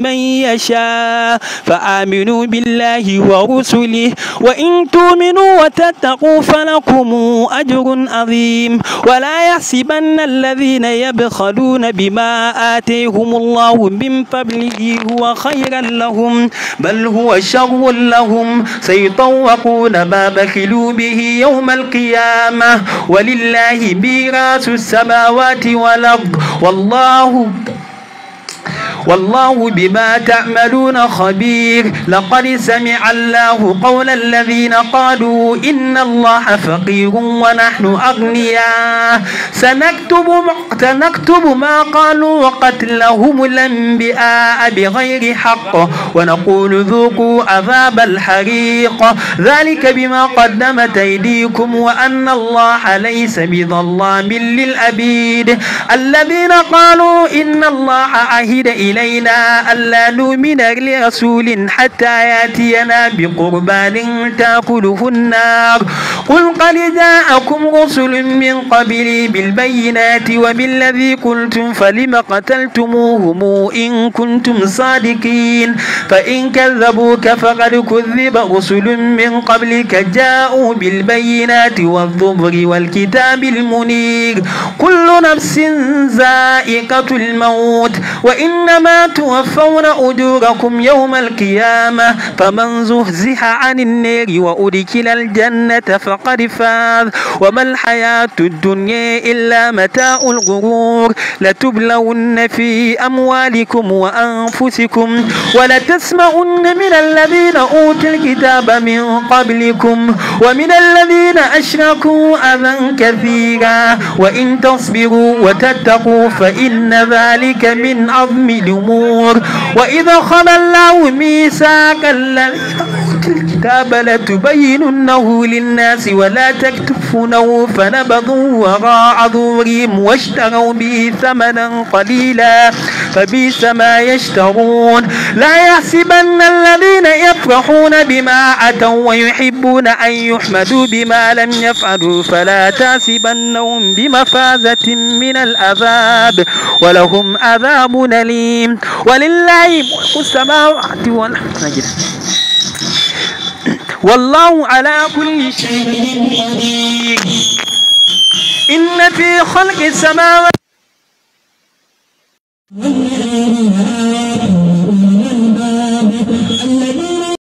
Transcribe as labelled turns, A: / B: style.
A: من يشاء فآمنوا بالله ورسله وإن تؤمنوا وتتقوا فلكم أجر عظيم ولا يحسبن الذين يبخلون بما آتيهم الله من فضله هو خيرا لهم بل هو شر لهم سيطوقون ما بخلوا به يوم القيامة ولله ميراث السماوات والأرض والله بما تعملون خبير لقد سمع الله قول الذين قالوا إن الله فقير ونحن أغنياء سنكتب ما قالوا وقتلهم الأنبياء بغير حق ونقول ذوقوا عذاب الحريق ذلك بما قدمت أيديكم وأن الله ليس بظلام للعبيد الذين قالوا إن الله عهد إلينا ألا نؤمن لرسول حتى يأتينا بقربان تأكله النار قل قد جاءكم رسل من قبلي بالبينات وبالذي قلتم فلم قتلتموهم إن كنتم صادقين فإن كذبوك فقد كذب رسل من قبلك جاءوا بالبينات والزبر والكتاب المنير كل نفس ذائقة الموت وإنما توفون أجوركم يوم القيامة فمن زحزح عن النار وأدخل الجنة فقد فاز وما الحياة الدنيا إلا متاع الغرور لتبلون في أموالكم وأنفسكم ولتسمعن من الذين أوتوا الكتاب من قبلكم ومن الذين أشركوا أذى كثيرا وإن تصبروا وتتقوا فإن ذلك من عظم الأمور وإذا خذ الله ميثاق الذين أوتوا الكتاب لتبيننه للناس ولا تكتمونه فنبذوا وراء ظهورهم واشتروا به ثمنا قليلا فبئس ما يشترون لا يحسبن الذين يفرحون بما أتوا ويحبون أن يحمدوا بما لم يفعلوا فلا تحسبنهم بمفازة من العذاب ولهم عذاب أليم ولله ملك السماوات والأرض والله على كل شيء قدير إن في خلق السماوات